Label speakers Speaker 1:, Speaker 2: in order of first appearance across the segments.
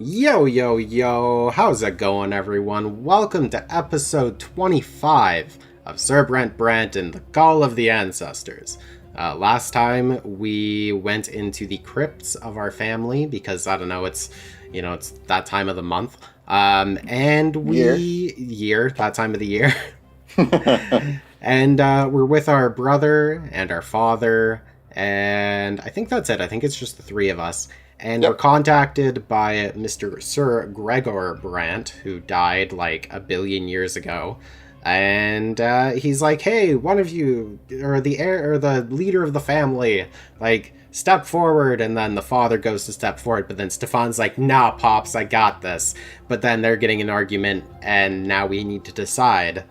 Speaker 1: Yo, yo, yo, how's it going, everyone? Welcome to episode 25 of Sir Brant and the Call of the Ancestors. Last time we went into the crypts of our family because, I don't know, it's that time of the month. That time of the year. And we're with our brother and our father, and I think that's it. I think it's just the three of us. And we're contacted by Mr. Sir Gregor Brant, who died like a billion years ago. And he's like, hey, one of you, or the heir, or the leader of the family, like, step forward. And then the father goes to step forward, but then Stefan's like, nah, Pops, I got this. But then they're getting an argument, and now we need to decide.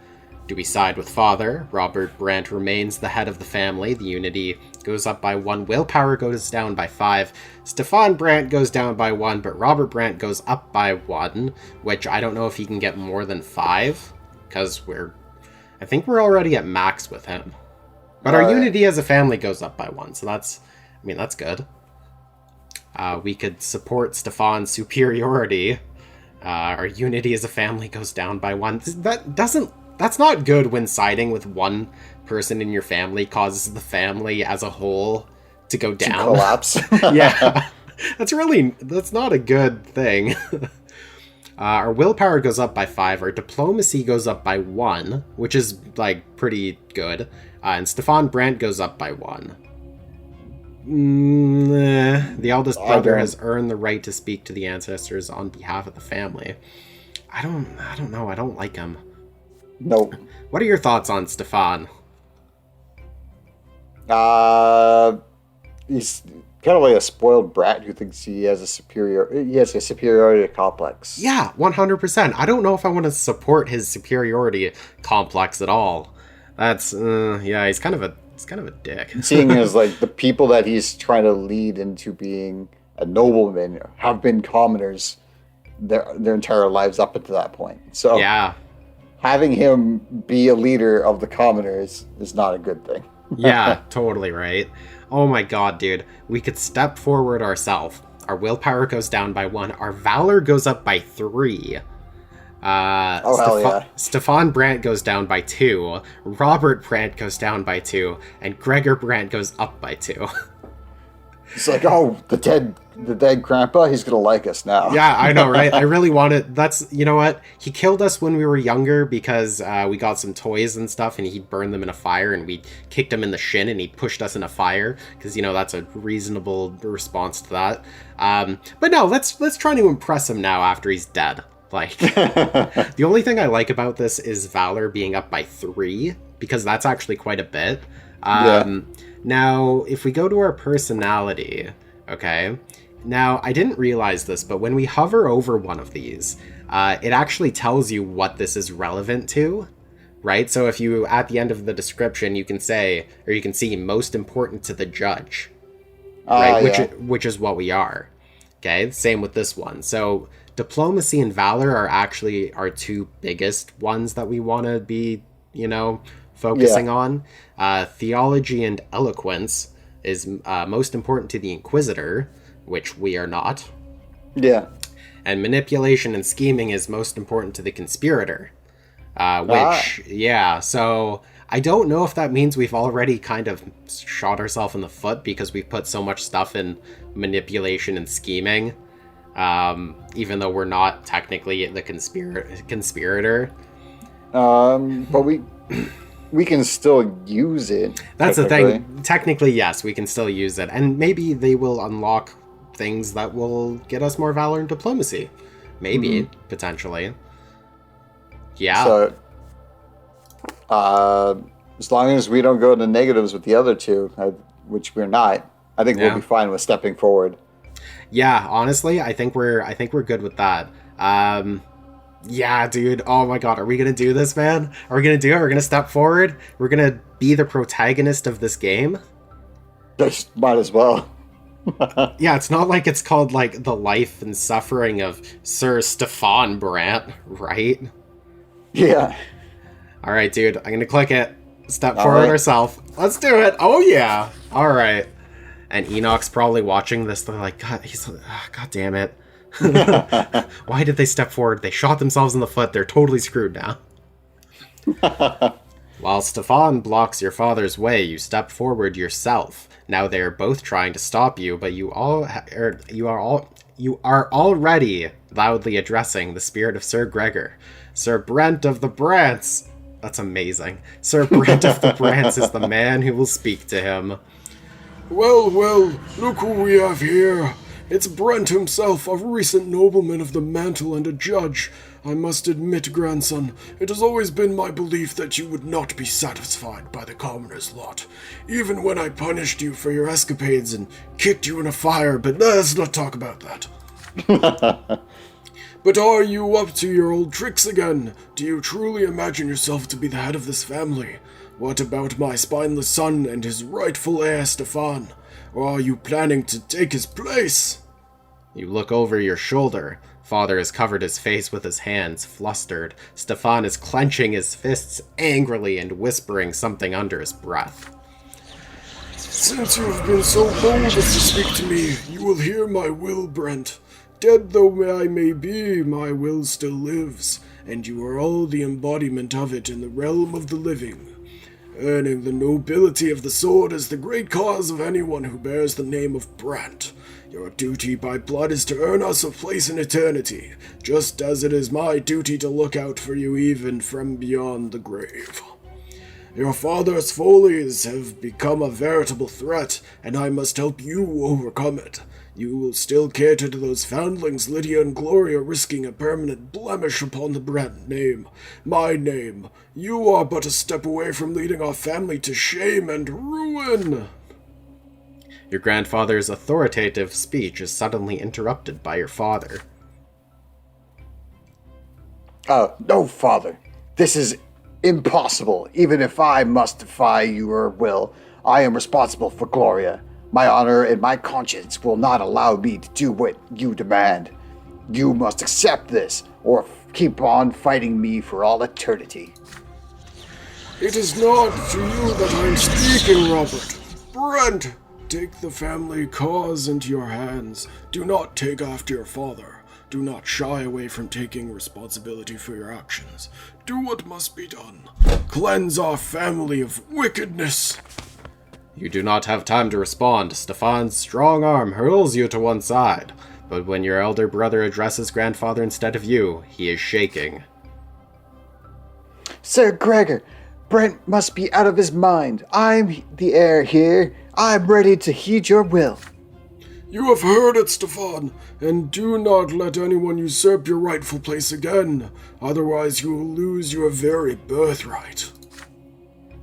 Speaker 1: Do we side with father? Robert Brant remains the head of the family. The unity goes up by 1. Willpower goes down by 5. Stefan Brant goes down by 1, but Robert Brant goes up by 1, which I don't know if he can get more than 5, because I think we're already at max with him. But our unity as a family goes up by 1, so that's good. We could support Stefan's superiority. Our unity as a family goes down by 1. That's not good when siding with one person in your family causes the family as a whole to go down.
Speaker 2: To collapse.
Speaker 1: Yeah. That's not a good thing. Our willpower goes up by 5. Our diplomacy goes up by 1, which is, like, pretty good. And Stefan Brant goes up by 1. The eldest brother has earned the right to speak to the ancestors on behalf of the family. I don't know. I don't like him.
Speaker 2: Nope.
Speaker 1: What are your thoughts on Stefan?
Speaker 2: He's kind of like a spoiled brat who thinks he has a superiority complex.
Speaker 1: Yeah, 100%. I don't know if I want to support his superiority complex at all. That's he's kind of a dick.
Speaker 2: Seeing as like the people that he's trying to lead into being a nobleman have been commoners their entire lives up until that point. So
Speaker 1: yeah.
Speaker 2: Having him be a leader of the commoners is not a good thing.
Speaker 1: Yeah, totally right. Oh my god, dude. We could step forward ourselves. Our willpower goes down by 1. Our valor goes up by 3.
Speaker 2: Hell yeah.
Speaker 1: Stefan Brant goes down by 2. Robert Brant goes down by 2. And Gregor Brant goes up by 2.
Speaker 2: It's like, oh, the dead grandpa, he's gonna like us now.
Speaker 1: Yeah, I know, right? I really wanted. You know what? He killed us when we were younger because we got some toys and stuff, and he burned them in a fire, and we kicked him in the shin, and he pushed us in a fire because that's a reasonable response to that. But no, let's try to impress him now after he's dead. Like, the only thing I like about this is valor being up by 3 because that's actually quite a bit. Now, if we go to our personality, okay. Now, I didn't realize this, but when we hover over one of these, it actually tells you what this is relevant to, right? So if you, at the end of the description, you can say, or you can see most important to the judge, right?
Speaker 2: Yeah.
Speaker 1: Which is what we are. Okay, same with this one. So diplomacy and valor are actually our 2 biggest ones that we want to be, focusing on. Theology and eloquence is most important to the Inquisitor, which we are not.
Speaker 2: Yeah.
Speaker 1: And manipulation and scheming is most important to the Conspirator. So I don't know if that means we've already kind of shot ourselves in the foot because we've put so much stuff in manipulation and scheming, even though we're not technically the Conspirator.
Speaker 2: But we can still use it.
Speaker 1: That's the thing. Technically, yes, we can still use it. And maybe they will unlock things that will get us more valor and diplomacy. Maybe, potentially. Yeah.
Speaker 2: So, as long as we don't go to negatives with the other 2, which we're not, I think we'll be fine with stepping forward.
Speaker 1: Yeah, honestly, I think we're good with that. Yeah, dude. Oh my god, are we gonna do this, man? Are we gonna do it? We're gonna step forward? We're gonna be the protagonist of this game?
Speaker 2: Just might as well.
Speaker 1: Yeah, it's not like it's called, like, the life and suffering of Sir Stefan Brant, right?
Speaker 2: Yeah.
Speaker 1: Alright, dude. I'm gonna click it. Step forward ourselves. Let's do it. Oh, yeah. Alright. And Enoch's probably watching this. They're like, God damn it. Why did they step forward? They shot themselves in the foot. They're totally screwed now. While Stefan blocks your father's way, you step forward yourself. Now they are both trying to stop you, but you are already loudly addressing the spirit of Sir Gregor. Sir Brent of the Brants. That's amazing. Sir Brent of the Brants is the man who will speak to him.
Speaker 3: Well, look who we have here. It's Brent himself, a recent nobleman of the mantle and a judge. I must admit, grandson, it has always been my belief that you would not be satisfied by the commoner's lot, even when I punished you for your escapades and kicked you in a fire, but let's not talk about that. But are you up to your old tricks again? Do you truly imagine yourself to be the head of this family? What about my spineless son and his rightful heir, Stefan? Or are you planning to take his place?
Speaker 1: You look over your shoulder. Father has covered his face with his hands, flustered. Stefan is clenching his fists angrily and whispering something under his breath.
Speaker 3: Since you have been so bold as to speak to me, you will hear my will, Brent. Dead though I may be, my will still lives, and you are all the embodiment of it in the realm of the living. Earning the nobility of the sword is the great cause of anyone who bears the name of Brant. Your duty by blood is to earn us a place in eternity, just as it is my duty to look out for you even from beyond the grave. Your father's follies have become a veritable threat, and I must help you overcome it. You will still cater to those foundlings Lydia and Gloria, risking a permanent blemish upon the Brant name. My name. You are but a step away from leading our family to shame and ruin.
Speaker 1: Your grandfather's authoritative speech is suddenly interrupted by your father.
Speaker 2: No, father. This is impossible. Even if I must defy your will, I am responsible for Gloria. My honor and my conscience will not allow me to do what you demand. You must accept this, or keep on fighting me for all eternity.
Speaker 3: It is not to you that I am speaking, Robert. Brent, take the family cause into your hands. Do not take after your father. Do not shy away from taking responsibility for your actions. Do what must be done. Cleanse our family of wickedness.
Speaker 1: You do not have time to respond. Stefan's strong arm hurls you to one side, but when your elder brother addresses grandfather instead of you, he is shaking.
Speaker 2: Sir Gregor, Brent must be out of his mind. I'm the heir here. I'm ready to heed your will.
Speaker 3: You have heard it, Stefan, and do not let anyone usurp your rightful place again. Otherwise you will lose your very birthright.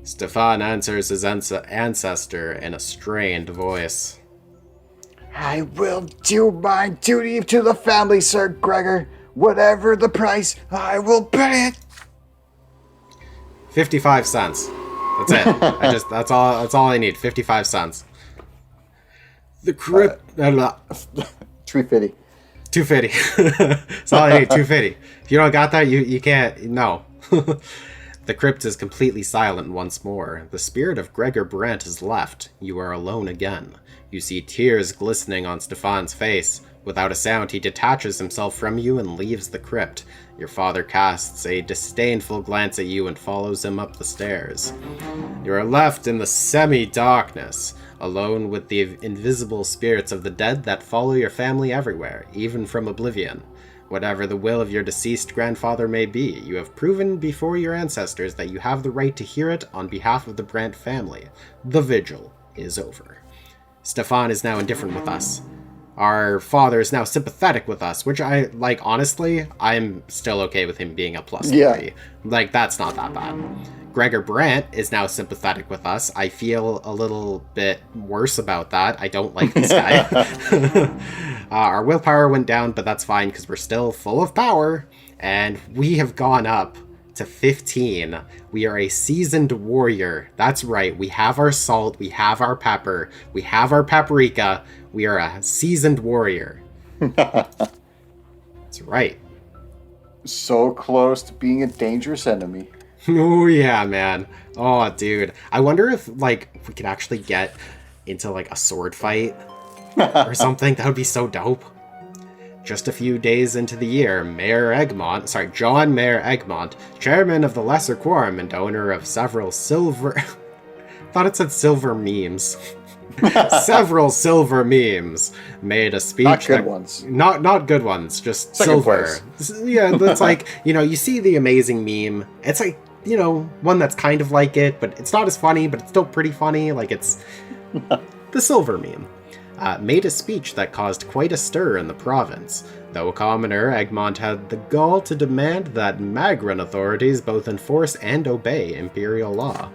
Speaker 1: Stefan answers his ancestor in a strained voice.
Speaker 2: I will do my duty to the family, Sir Gregor. Whatever the price, I will pay it.
Speaker 1: 55 cents. That's it. That's all I need. 55 cents.
Speaker 3: The Crypt...
Speaker 2: 350.
Speaker 1: 250. That's all I need. 250. If you don't got that, you can't. No. The crypt is completely silent once more. The spirit of Gregor Brant has left. You are alone again. You see tears glistening on Stefan's face. Without a sound, he detaches himself from you and leaves the crypt. Your father casts a disdainful glance at you and follows him up the stairs. You are left in the semi-darkness, alone with the invisible spirits of the dead that follow your family everywhere, even from oblivion. Whatever the will of your deceased grandfather may be, you have proven before your ancestors that you have the right to hear it on behalf of the Brant family. The vigil is over. Stefan is now indifferent with us. Our father is now sympathetic with us, which honestly, I'm still okay with him being a plus 3. That's not that bad. Gregor Brant is now sympathetic with us. I feel a little bit worse about that. I don't like this guy. Our willpower went down, but that's fine because we're still full of power. And we have gone up to 15. We are a seasoned warrior. That's right. We have our salt. We have our pepper. We have our paprika. We are a seasoned warrior. That's right.
Speaker 2: So close to being a dangerous enemy.
Speaker 1: Oh, yeah, man. Oh, dude. I wonder if, we could actually get into, a sword fight or something. That would be so dope. Just a few days into the year, John Mayer Egmont, chairman of the Lesser Quorum and owner of several silver... thought it said silver memes. Several silver memes made a speech.
Speaker 2: Not good ones.
Speaker 1: Not good ones, just
Speaker 2: Second
Speaker 1: silver.
Speaker 2: place.
Speaker 1: Yeah, that's like, you see the amazing meme. It's like, one that's kind of like it, but it's not as funny, but it's still pretty funny. Like, it's the silver meme. Made a speech that caused quite a stir in the province. Though a commoner, Egmont had the gall to demand that Magran authorities both enforce and obey imperial law.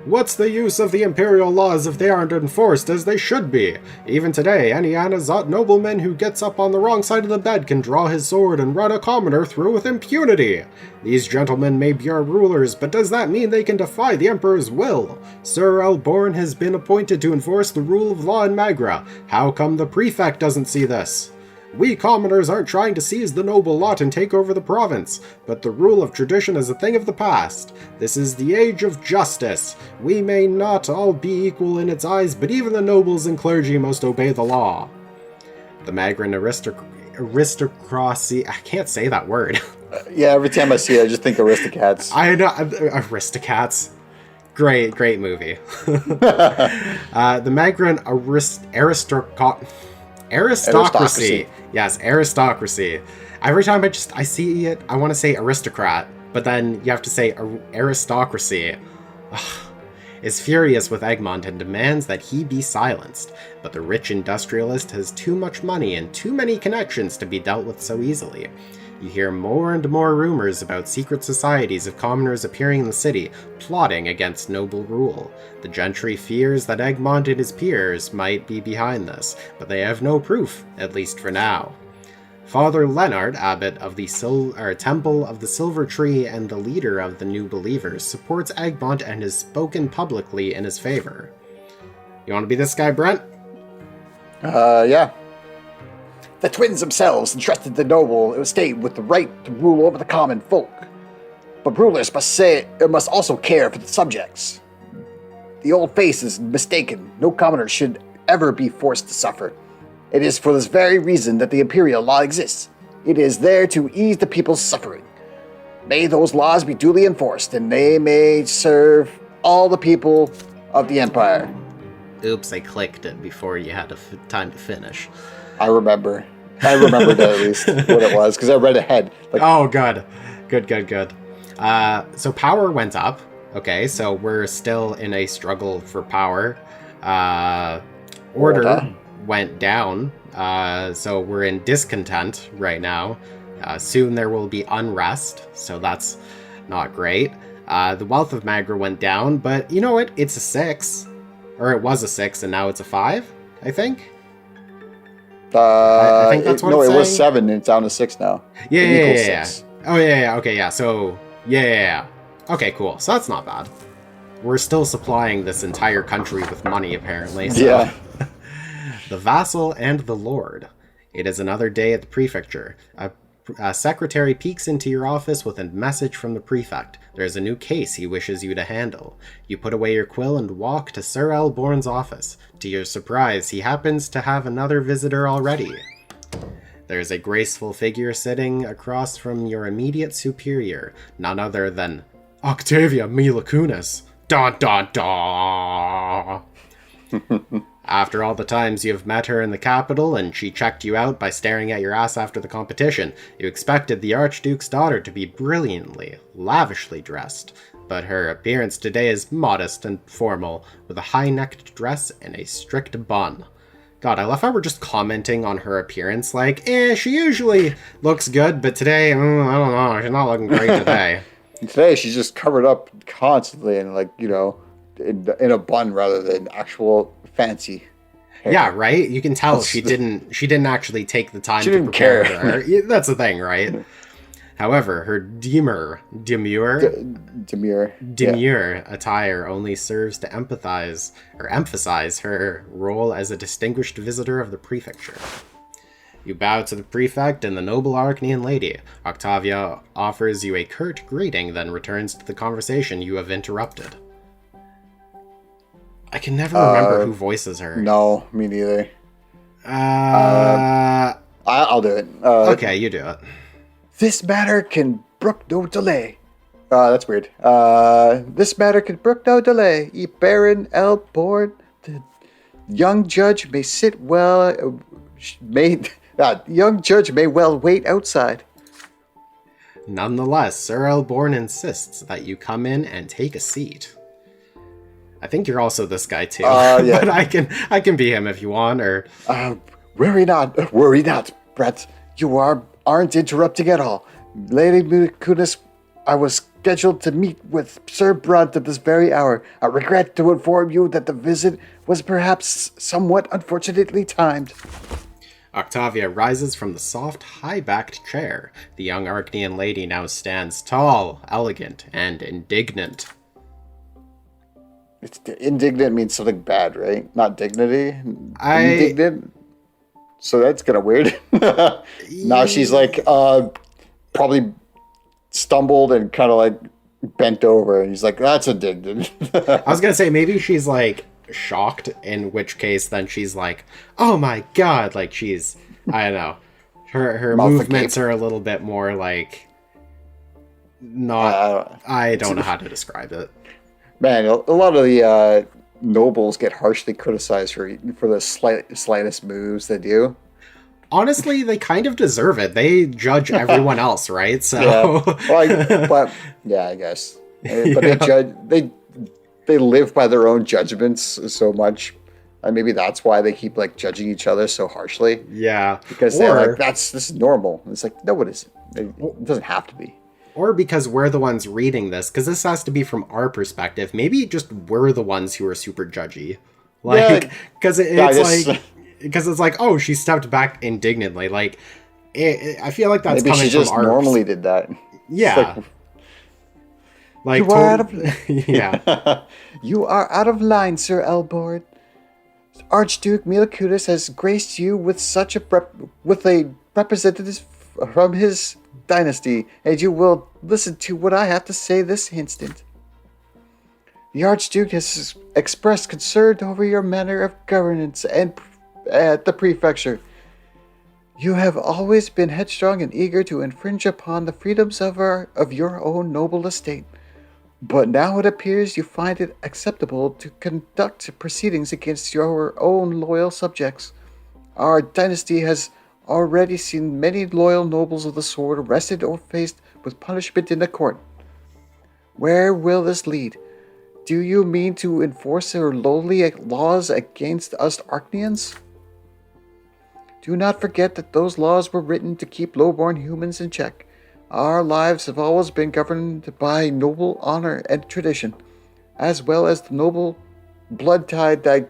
Speaker 1: What's the use of the imperial laws if they aren't enforced as they should be? Even today, any Anazot nobleman who gets up on the wrong side of the bed can draw his sword and run a commoner through with impunity. These gentlemen may be our rulers, but does that mean they can defy the Emperor's will? Sir Elborn has been appointed to enforce the rule of law in Magra. How come the prefect doesn't see this? We commoners aren't trying to seize the noble lot and take over the province, but the rule of tradition is a thing of the past. This is the age of justice. We may not all be equal in its eyes, but even the nobles and clergy must obey the law. The Magran aristocracy... I can't say that word.
Speaker 2: Yeah, every time I see it, I just think Aristocats.
Speaker 1: I know, Aristocats. Great movie. The Magran aristocracy. Yes, aristocracy. Every time I see it, I want to say aristocrat, but then you have to say aristocracy. Is furious with Egmont and demands that he be silenced, but the rich industrialist has too much money and too many connections to be dealt with so easily. You hear more and more rumors about secret societies of commoners appearing in the city, plotting against noble rule. The gentry fears that Egmont and his peers might be behind this, but they have no proof, at least for now. Father Leonard, abbot of the Temple of the Silver Tree and the leader of the New Believers, supports Egmont and has spoken publicly in his favor. You want to be this guy, Brent?
Speaker 2: Yeah. The twins themselves entrusted the noble estate with the right to rule over the common folk. But rulers must also care for the subjects. The old face is mistaken. No commoner should ever be forced to suffer. It is for this very reason that the imperial law exists. It is there to ease the people's suffering. May those laws be duly enforced, and they may serve all the people of the empire.
Speaker 1: Oops, I clicked it before you had time to finish.
Speaker 2: I remembered at least what it was, because I read ahead.
Speaker 1: Oh, good. So power went up. Okay, so we're still in a struggle for power. Order went down. So we're in discontent right now. Soon there will be unrest, so that's not great. The wealth of Magra went down, but you know what? It's a 6. Or it was a 6, and now it's a 5, I think. I think that's what it's saying.
Speaker 2: No, it was 7, and it's down to 6 now.
Speaker 1: Yeah. 6. Oh, yeah. Okay, yeah. So, yeah. Okay, cool. So that's not bad. We're still supplying this entire country with money, apparently. So.
Speaker 2: Yeah.
Speaker 1: The Vassal and the Lord. It is another day at the prefecture. A secretary peeks into your office with a message from the prefect. There is a new case he wishes you to handle. You put away your quill and walk to Sir Elborn's office. To your surprise, he happens to have another visitor already. There is a graceful figure sitting across from your immediate superior, none other than Octavia Milakunis. Dun dun dun! After all the times you have met her in the capital and she checked you out by staring at your ass after the competition, you expected the Archduke's daughter to be brilliantly, lavishly dressed. But her appearance today is modest and formal, with a high-necked dress and a strict bun. God, I love how we're just commenting on her appearance like, she usually looks good, but today, I don't know, she's not looking great today.
Speaker 2: Today she's just covered up constantly and in a bun rather than actual fancy hair.
Speaker 1: Yeah, right? You can tell she didn't actually take the time to prepare her. That's the thing, right? However, her demure attire only serves to emphasize her role as a distinguished visitor of the prefecture. You bow to the prefect and the noble Arcane lady. Octavia offers you a curt greeting, then returns to the conversation you have interrupted. I can never remember who voices her.
Speaker 2: No, me neither. I'll do it.
Speaker 1: Okay, you do it.
Speaker 2: This matter can brook no delay. That's weird. This matter can brook no delay. Baron Elborn, the young judge may sit well. Young judge may well wait outside.
Speaker 1: Nonetheless, Sir Elborn insists that you come in and take a seat. I think you're also this guy too,
Speaker 2: yeah.
Speaker 1: but I can be him if you want. Or
Speaker 2: worry not, Brett. You aren't interrupting at all. Lady Kunis, I was scheduled to meet with Sir Brante at this very hour. I regret to inform you that the visit was perhaps somewhat unfortunately timed.
Speaker 1: Octavia rises from the soft, high-backed chair. The young Arcane lady now stands tall, elegant, and indignant.
Speaker 2: Indignant means something bad, right? Not dignity? Indignant? So that's kind of weird. Now she's like, probably stumbled and kind of like bent over. And he's like, that's indignant.
Speaker 1: I was going to say, maybe she's like shocked, in which case then she's like, oh my god. Like she's, I don't know. Her movements are a little bit more like, not, I don't know how to describe it.
Speaker 2: Man, a lot of the nobles get harshly criticized for the slightest moves they do.
Speaker 1: Honestly, they kind of deserve it. They judge everyone else, right? So,
Speaker 2: I guess. But they live by their own judgments so much, and maybe that's why they keep like judging each other so harshly.
Speaker 1: Yeah,
Speaker 2: because they're like, this is normal. It's like, no, it isn't. It doesn't have to be.
Speaker 1: Or because we're the ones reading this, because this has to be from our perspective. Maybe just we're the ones who are super judgy, like because it's like, oh, she stepped back indignantly. Like, I feel like that's
Speaker 2: maybe
Speaker 1: coming
Speaker 2: she just
Speaker 1: from
Speaker 2: normally did that.
Speaker 1: Yeah, like
Speaker 2: you are out of
Speaker 1: yeah.
Speaker 2: You are out of line, Sir Elborn. Archduke Milakudis has graced you with such a representative from his dynasty, and you will listen to what I have to say this instant. The Archduke has expressed concern over your manner of governance and at the prefecture. You have always been headstrong and eager to infringe upon the freedoms of your own noble estate. But now it appears you find it acceptable to conduct proceedings against your own loyal subjects. Our dynasty has already seen many loyal nobles of the sword arrested or faced with punishment in the court. Where will this lead? Do you mean to enforce your lowly laws against us Arcanians? Do not forget that those laws were written to keep low-born humans in check. Our lives have always been governed by noble honor and tradition, as well as the noble blood tide that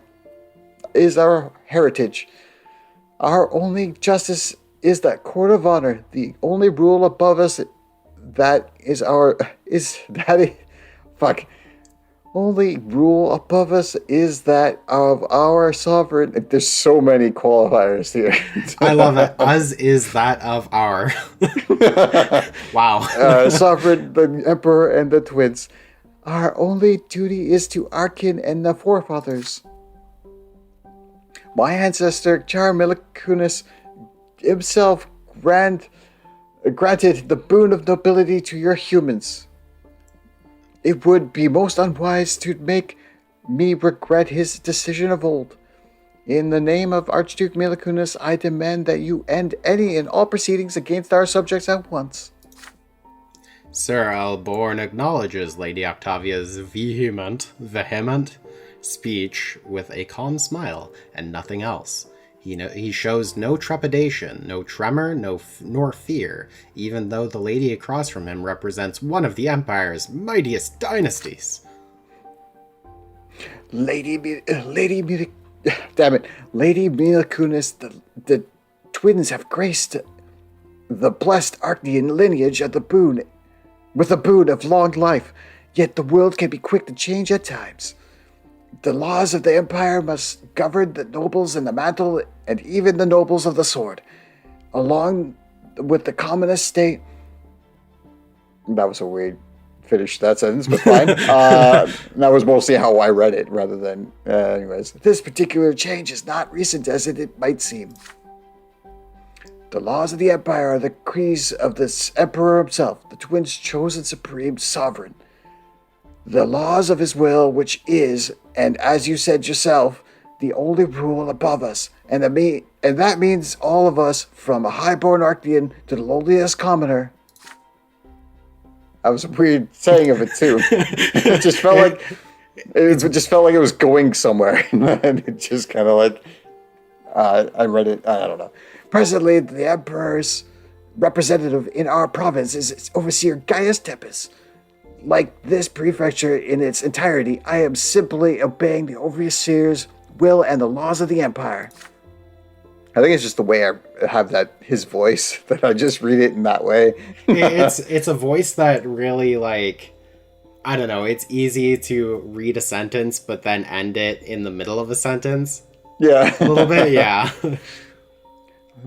Speaker 2: is our heritage. Our only justice is that court of honor. The only rule above us only rule above us is that of our sovereign. There's so many qualifiers here.
Speaker 1: I love it. Us is that of our. Wow.
Speaker 2: Sovereign, the emperor, and the twins. Our only duty is to Arcane and the forefathers. My ancestor, Milakudis, himself granted the boon of nobility to your humans. It would be most unwise to make me regret his decision of old. In the name of Archduke Milakudis, I demand that you end any and all proceedings against our subjects at once.
Speaker 1: Sir Elborn acknowledges Lady Octavia's vehement speech with a calm smile and nothing else. He shows no trepidation, no tremor, nor fear, even though the lady across from him represents one of the Empire's mightiest dynasties.
Speaker 2: Lady Milakudis, the twins have graced the blessed Arcane lineage of with the boon of long life, yet the world can be quick to change at times. The laws of the Empire must govern the nobles in the mantle and even the nobles of the sword, along with the common estate. That was a weird finish to that sentence, but fine. That was mostly how I read it, rather than... anyways. This particular change is not recent as it might seem. The laws of the Empire are the decrees of this Emperor himself, the twins' chosen supreme sovereign. The laws of his will, which is, and as you said yourself, the only rule above us, and that means all of us, from a highborn Arcane to the lowliest commoner. That was a weird saying of it too. It just felt like it was going somewhere, and it just kind of like I read it. I don't know. Presently, the Emperor's representative in our province is Overseer Gaius Tempest. Like this prefecture in its entirety, I am simply obeying the Overseer's will and the laws of the Empire. I think it's just the way I have his voice, that I just read it in that way.
Speaker 1: It's a voice that really, like, I don't know, it's easy to read a sentence but then end it in the middle of a sentence.
Speaker 2: Yeah.
Speaker 1: A little bit, yeah.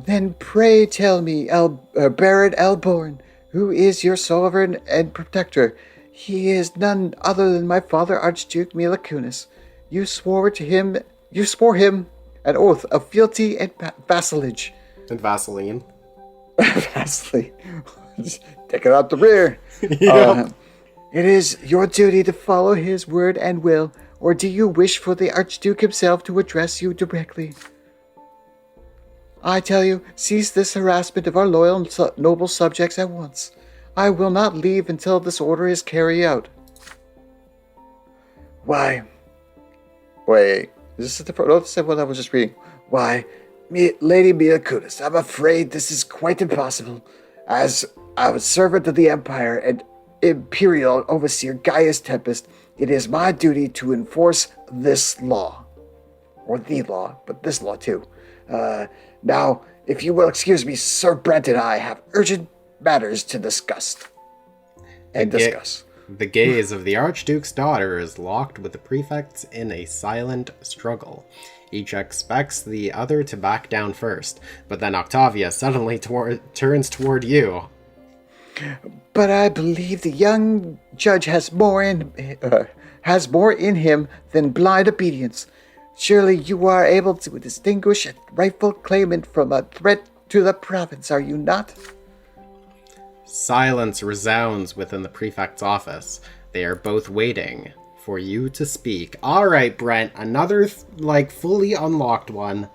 Speaker 2: Then pray tell me, Baron Elborn, who is your sovereign and protector? He is none other than my father, Archduke Milacunis. You swore him an oath of fealty and vassalage.
Speaker 1: And Vaseline.
Speaker 2: Vaseline. Just take it out the rear.
Speaker 1: Yep.
Speaker 2: It is your duty to follow his word and will, or do you wish for the Archduke himself to address you directly? I tell you, cease this harassment of our loyal noble subjects at once. I will not leave until this order is carried out. Why? Wait, is this the same one I was just reading? Why, Lady Milacunis, I'm afraid this is quite impossible. As a servant of the Empire and Imperial Overseer Gaius Tempest, it is my duty to enforce this law. Or the law, but this law too. Now, if you will excuse me, Sir Brante and I have urgent matters to discuss.
Speaker 1: The gaze of the Archduke's daughter is locked with the prefects in a silent struggle. Each expects the other to back down first, but then Octavia suddenly turns toward you.
Speaker 2: But I believe the young judge has more in him than blind obedience. Surely you are able to distinguish a rightful claimant from a threat to the province, are you not?
Speaker 1: Silence resounds within the prefect's office. They are both waiting for you to speak. Alright, Brent, another, fully unlocked one.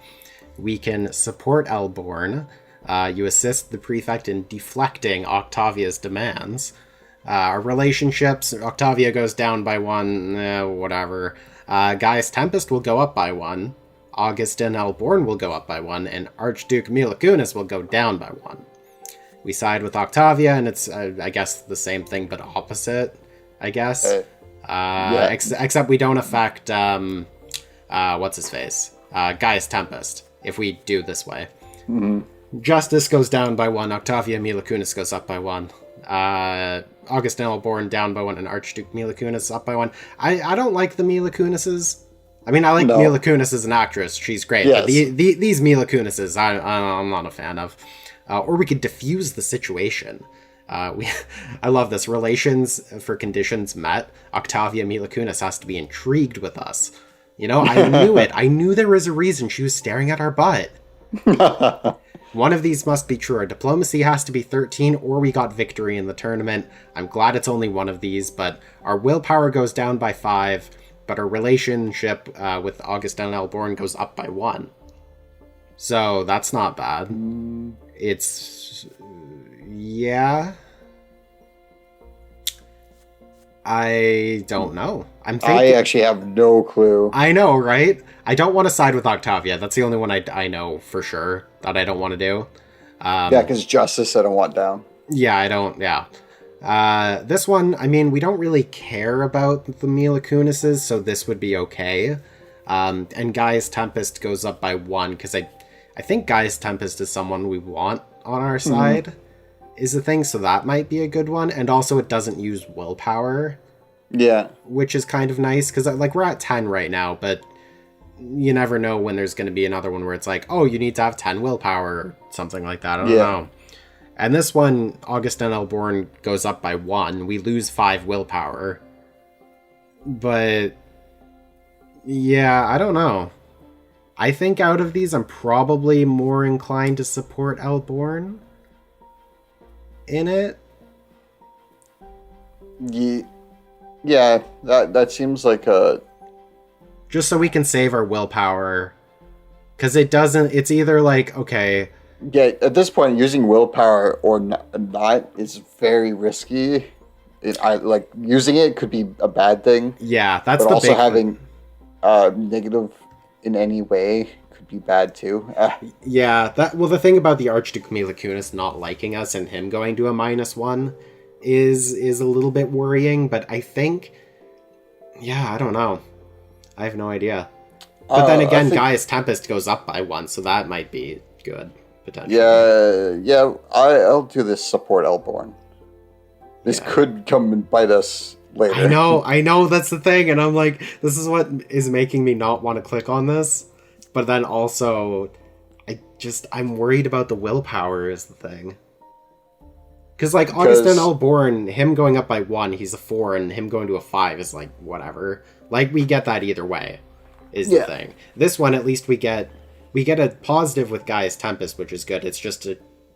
Speaker 1: We can support Elborn. You assist the prefect in deflecting Octavia's demands. Our relationships, Octavia goes down by 1, whatever. Gaius Tempest will go up by 1. Augustin Elborn will go up by 1. And Archduke Milacunis will go down by 1. We side with Octavia, and it's, I guess, the same thing, but opposite, I guess.
Speaker 2: Yeah.
Speaker 1: Except we don't affect, what's-his-face? Gaius Tempest, if we do this way.
Speaker 2: Mm-hmm.
Speaker 1: Justice goes down by 1, Octavia Milacunis goes up by 1. Augustin Elborn down by 1, and Archduke Milacunis up by 1. I don't like the Milacunises. I mean, I like Mila Kunis as an actress. She's great. Yes. But these Mila Kunises, I'm not a fan of. Or we could diffuse the situation. I love this. Relations for conditions met. Octavia Mila Kunis has to be intrigued with us. You know, I knew it. I knew there was a reason she was staring at our butt. One of these must be true. Our diplomacy has to be 13, or we got victory in the tournament. I'm glad it's only one of these, but our willpower goes down by 5, but our relationship with Augustin Elborn goes up by 1. So that's not bad. It's... yeah... I don't know. I'm thinking...
Speaker 2: I actually have no clue.
Speaker 1: I know, right? I don't want to side with Octavia. That's the only one I know for sure that I don't want to do.
Speaker 2: Yeah, because Justice I don't want down.
Speaker 1: Yeah, I don't... yeah. This one, I mean, we don't really care about the Mila Kunises, so this would be okay. And Gaius Tempest goes up by 1, because I think Gaius Tempest is someone we want on our side. Is the thing, so that might be a good one. And also it doesn't use willpower.
Speaker 2: Yeah.
Speaker 1: Which is kind of nice, because like we're at 10 right now, but you never know when there's going to be another one where it's like, oh, you need to have 10 willpower or something like that. I don't know. And this one, Augustin Elborn goes up by 1. We lose 5 willpower. But yeah, I don't know. I think out of these, I'm probably more inclined to support Elborn in it.
Speaker 2: Yeah, that seems like a...
Speaker 1: Just so we can save our willpower. Because it doesn't... It's either like, okay...
Speaker 2: Yeah, at this point, using willpower or not is very risky. Using it could be a bad thing.
Speaker 1: Yeah, that's
Speaker 2: but
Speaker 1: the
Speaker 2: also
Speaker 1: big
Speaker 2: having negative in any way could be bad too.
Speaker 1: Yeah, the thing about the Archduke Mila Kunis not liking us and him going to a -1 is a little bit worrying, but I think... Yeah, I don't know. I have no idea. But then again, Gaia's Tempest goes up by 1, so that might be good, potentially.
Speaker 2: Yeah, I'll do this support Elborn. This could come and bite us later.
Speaker 1: I know, that's the thing, and I'm like, this is what is making me not want to click on this, but then also, I'm worried about the willpower is the thing. Because, like, Augustin Elborn, him going up by 1, he's a 4, and him going to a 5 is, like, whatever. Like, we get that either way, is the thing. This one, at least we get a positive with Gaia's Tempest, which is good. It's just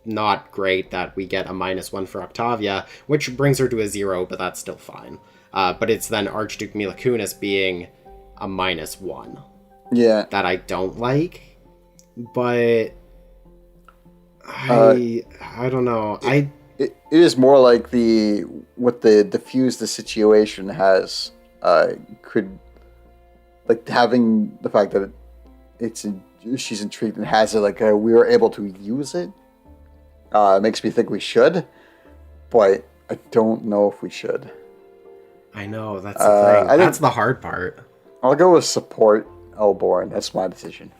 Speaker 1: not great that we get a -1 for Octavia, which brings her to a 0, but that's still fine. But it's then Archduke Mila Kunis being a -1.
Speaker 2: Yeah.
Speaker 1: That I don't like, but I don't know.
Speaker 2: It is more like what the diffuse the situation has could, like, having the fact that she's intrigued and has it, like, we were able to use it. Makes me think we should, but I don't know if we should.
Speaker 1: I know, that's the thing. That's the hard part.
Speaker 2: I'll go with support Elborn. That's my decision.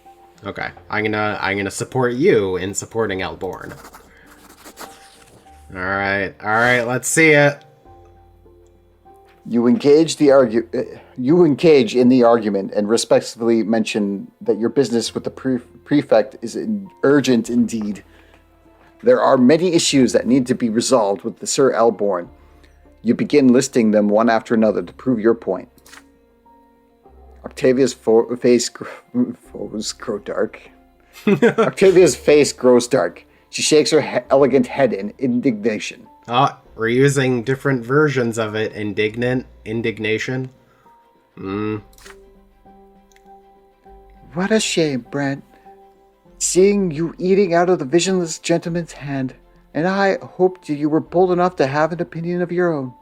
Speaker 1: Okay, I'm gonna support you in supporting Elborn. All right, let's see it.
Speaker 2: You engage in the argument and respectfully mention that your business with the prefect is urgent indeed. There are many issues that need to be resolved with the Sir Elborn. You begin listing them one after another to prove your point. Octavia's face grows dark. Octavia's face grows dark. She shakes her elegant head in indignation.
Speaker 1: We're using different versions of it. Indignation.
Speaker 2: What a shame, Brant. Seeing you eating out of the visionless gentleman's hand, and I hoped you were bold enough to have an opinion of your own.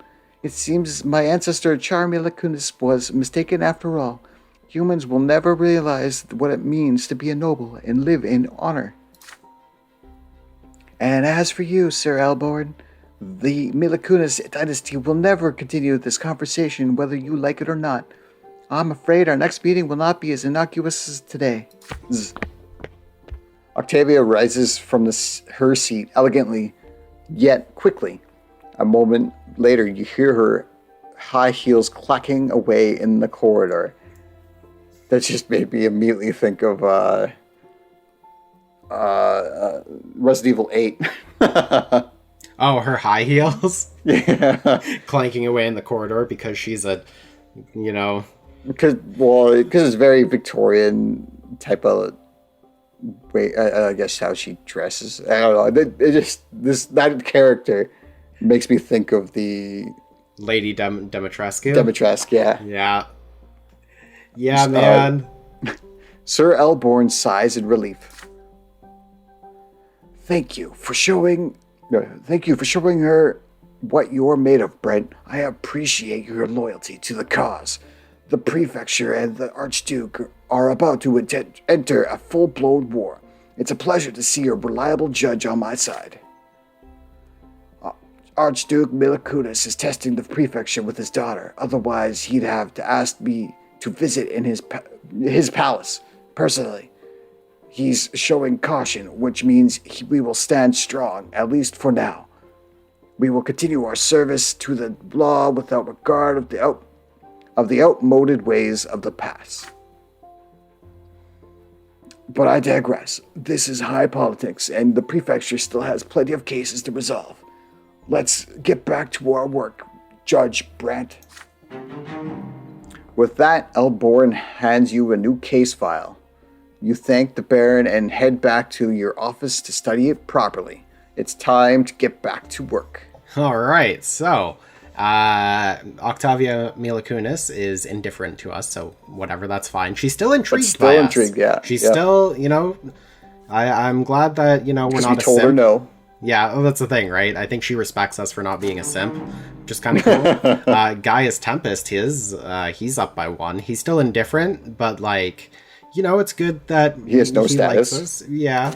Speaker 2: It seems my ancestor Charmila Kunis was mistaken after all. Humans will never realize what it means to be a noble and live in honor. And as for you, Sir Elborn, the Mila Kunis dynasty will never continue this conversation whether you like it or not. I'm afraid our next meeting will not be as innocuous as today. Octavia rises from her seat elegantly, yet quickly. A moment later, you hear her high heels clacking away in the corridor. That just made me immediately think of Resident Evil 8.
Speaker 1: Oh, her high heels?
Speaker 2: Yeah.
Speaker 1: Clanking away in the corridor because she's
Speaker 2: Because it's very Victorian type of way, I guess, how she dresses. I don't know. That character makes me think of the
Speaker 1: Lady Dimitrescu.
Speaker 2: Dimitrescu, yeah.
Speaker 1: Yeah. Yeah, man.
Speaker 2: Sir Elborn sighs in relief. Thank you for showing her what you're made of, Brent. I appreciate your loyalty to the cause. The prefecture and the Archduke are about to enter a full-blown war. It's a pleasure to see a reliable judge on my side. Archduke Mila Kunis is testing the prefecture with his daughter. Otherwise, he'd have to ask me to visit in his palace personally. He's showing caution, which means we will stand strong, at least for now. We will continue our service to the law without regard of the outmoded ways of the past. But I digress. This is high politics, and the prefecture still has plenty of cases to resolve. Let's get back to our work, Judge Brant. With that, Elborn hands you a new case file. You thank the Baron and head back to your office to study it properly. It's time to get back to work.
Speaker 1: All right, so Octavia Milicunis is indifferent to us, so whatever, that's fine. She's still intrigued by us.
Speaker 2: Yeah.
Speaker 1: She's still, I'm glad that, we're not a simp.
Speaker 2: We told her no.
Speaker 1: Yeah, well, that's the thing, right? I think she respects us for not being a simp, which is kind of cool. Gaius Tempest, he's up by 1. He's still indifferent, but, it's good that
Speaker 2: he has no status.
Speaker 1: Likes us. Yeah.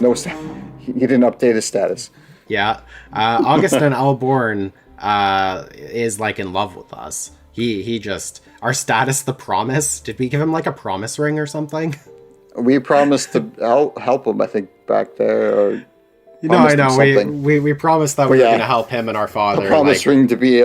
Speaker 2: He didn't update his status.
Speaker 1: Yeah. Augustin Alborn is, in love with us. He just... Our status, the promise. Did we give him, a promise ring or something?
Speaker 2: We promised to help him, I think, back there, or...
Speaker 1: I know. We promised that we were going to help him and our father.
Speaker 2: A promise ring to be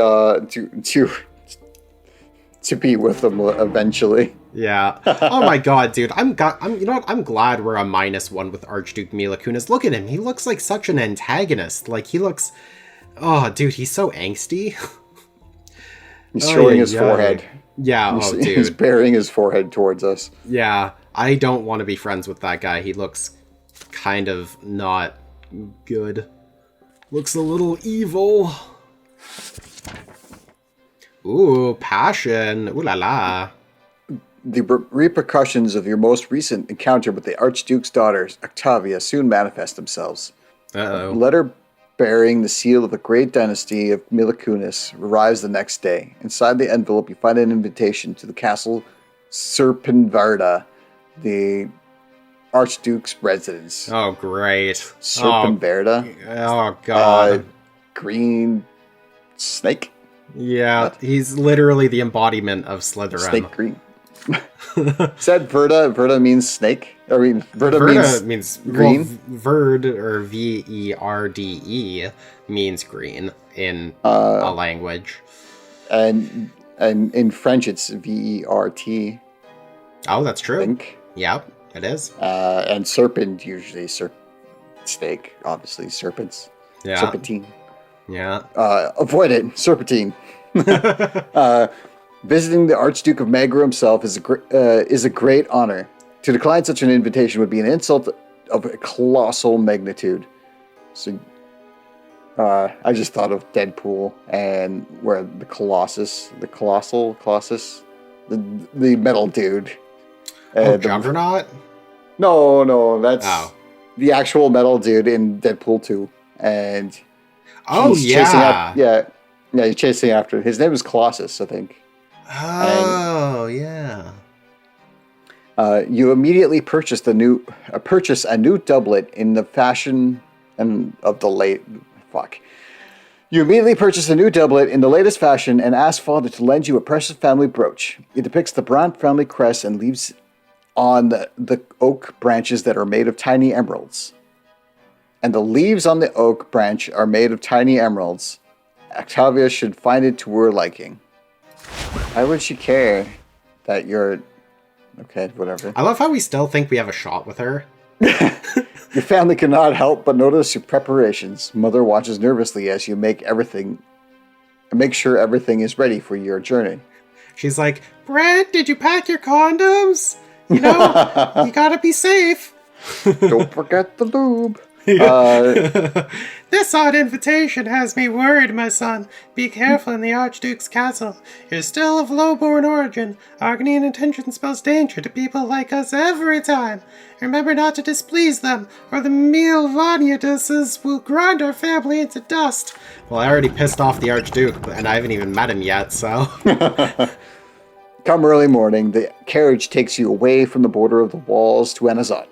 Speaker 2: to be with them eventually.
Speaker 1: Yeah. Oh my god, dude. I'm glad we're a -1 with Archduke Milicunis. Look at him. He looks like such an antagonist. He looks. Oh, dude, he's so angsty.
Speaker 2: He's showing his forehead.
Speaker 1: Yeah. Dude.
Speaker 2: He's burying his forehead towards us.
Speaker 1: Yeah. I don't want to be friends with that guy. He looks kind of not good. Looks a little evil. Ooh, passion. Ooh la la.
Speaker 2: The repercussions of your most recent encounter with the Archduke's daughter, Octavia, soon manifest themselves.
Speaker 1: Uh-oh.
Speaker 2: A letter bearing the seal of the great dynasty of Milicunis arrives the next day. Inside the envelope, you find an invitation to the castle Serpenvarda, the Archduke's residence.
Speaker 1: Oh, great.
Speaker 2: Serpenvarda?
Speaker 1: Oh, God.
Speaker 2: Green snake?
Speaker 1: Yeah, he's literally the embodiment of Slytherin.
Speaker 2: Snake green. Said Verda. Verda means snake. Verda means green.
Speaker 1: Well, Verd, or Verde, means green in a language.
Speaker 2: And in French, it's Vert.
Speaker 1: Oh, that's true.
Speaker 2: I think.
Speaker 1: Yep, it is.
Speaker 2: And serpent, usually snake, obviously, serpents.
Speaker 1: Yeah.
Speaker 2: Serpentine.
Speaker 1: Yeah.
Speaker 2: Avoid it, serpentine. Visiting the Archduke of Magra himself is a great honor. To decline such an invitation would be an insult of a colossal magnitude. So, I just thought of Deadpool and where the Colossus, the metal dude.
Speaker 1: Juggernaut?
Speaker 2: No, that's the actual metal dude in Deadpool 2. And he's chasing after. His name is Colossus, I think.
Speaker 1: Oh, yeah.
Speaker 2: You immediately purchase a new doublet in the fashion of the late. You immediately purchase a new doublet in the latest fashion and ask father to lend you a precious family brooch. It depicts the Brante family crest and leaves on the oak branches that are made of tiny emeralds. And the leaves on the oak branch are made of tiny emeralds. Octavia should find it to her liking. Why would she care that you're... Okay, whatever.
Speaker 1: I love how we still think we have a shot with her.
Speaker 2: Your family cannot help but notice your preparations. Mother watches nervously as you make sure everything is ready for your journey.
Speaker 1: She's like, Brent, did you pack your condoms? You gotta be safe.
Speaker 2: Don't forget the lube.
Speaker 4: This odd invitation has me worried, my son. Be careful in the Archduke's castle. You're still of low-born origin. Arcane intention spells danger to people like us every time. Remember not to displease them, or the Milvaniuses will grind our family into dust.
Speaker 1: Well, I already pissed off the Archduke, and I haven't even met him yet, so...
Speaker 2: Come early morning, the carriage takes you away from the border of the walls to Anazat.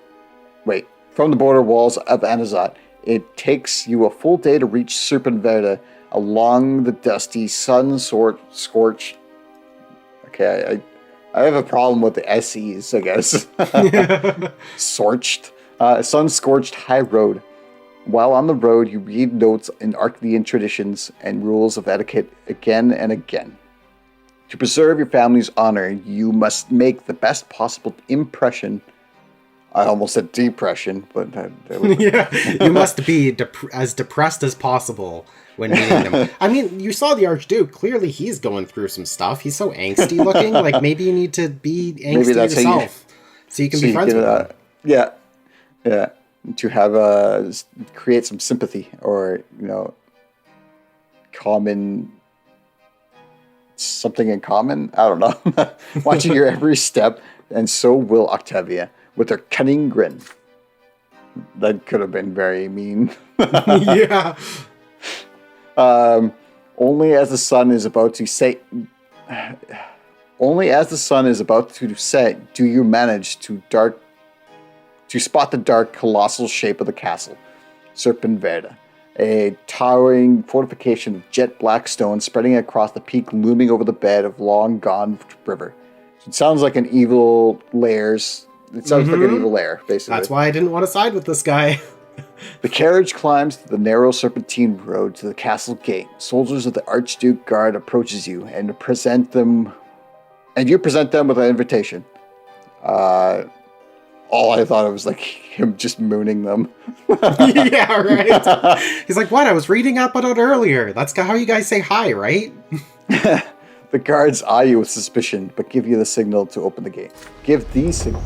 Speaker 2: From the border walls of Anazat, it takes you a full day to reach Serpenvarda along the dusty, sun-scorched... Okay, I have a problem with the SEs, I guess. Sun-scorched high road. While on the road, you read notes in Arcane traditions and rules of etiquette again and again. To preserve your family's honor, you must make the best possible impression. I almost said depression, but...
Speaker 1: Yeah, you must be as depressed as possible when meeting him. I mean, you saw the Archduke. Clearly, he's going through some stuff. He's so angsty looking. Maybe you need to be angsty yourself so you can be friends with him.
Speaker 2: Yeah, yeah. To have create some sympathy or common something in common. I don't know. Watching your every step, and so will Octavia with her cunning grin. That could have been very mean.
Speaker 1: Yeah.
Speaker 2: Only as the sun is about to set, do you manage to spot the dark, colossal shape of the castle, Serpent Verde, a towering fortification of jet black stone spreading across the peak, looming over the bed of long gone river. So it sounds like an evil lairs. It sounds like an evil lair, basically.
Speaker 1: That's why I didn't want to side with this guy.
Speaker 2: The carriage climbs the narrow serpentine road to the castle gate. Soldiers of the Archduke Guard approaches you and you present them with an invitation. All I thought it was like him just mooning them.
Speaker 1: Yeah, right. He's like, what? I was reading up on it earlier. That's how you guys say hi, right?
Speaker 2: The guards eye you with suspicion, but give you the signal to open the gate. Give the signal.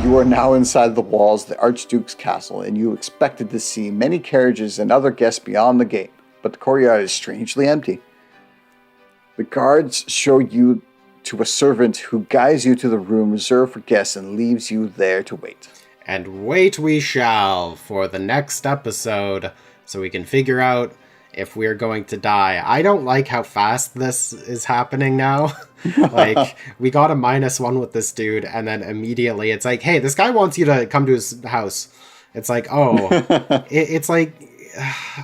Speaker 2: You are now inside the walls of the Archduke's castle, and you expected to see many carriages and other guests beyond the gate, but the courtyard is strangely empty. The guards show you to a servant who guides you to the room reserved for guests and leaves you there to wait.
Speaker 1: And wait we shall for the next episode, so we can figure out if we're going to die. I don't like how fast this is happening now. Like, we got a -1 with this dude, and then immediately it's like, hey, this guy wants you to come to his house. It's like, oh, it's like,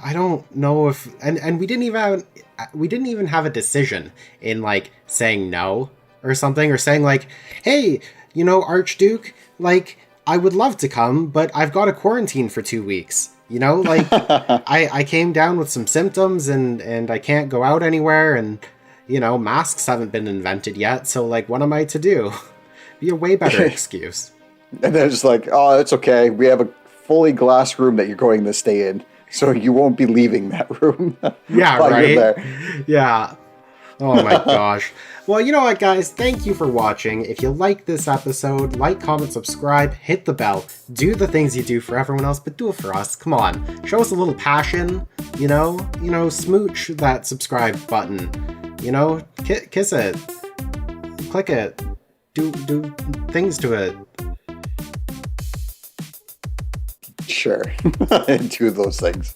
Speaker 1: I don't know if, and we didn't even have a decision in like saying no or something, or saying like, hey, Archduke, like, I would love to come, but I've got to quarantine for 2 weeks. Like, I came down with some symptoms and I can't go out anywhere, and, masks haven't been invented yet, so, like, what am I to do? Be a way better excuse.
Speaker 2: And they're just like, oh, it's okay. We have a fully glass room that you're going to stay in, so you won't be leaving that room.
Speaker 1: Yeah,
Speaker 2: while
Speaker 1: right?
Speaker 2: you're there.
Speaker 1: Yeah. Oh my gosh. Well, you know what, guys? Thank you for watching. If you like this episode, like, comment, subscribe, hit the bell. Do the things you do for everyone else, but do it for us. Come on. Show us a little passion, smooch that subscribe button. Kiss it. Click it. Do things to it.
Speaker 2: Sure. Do those things.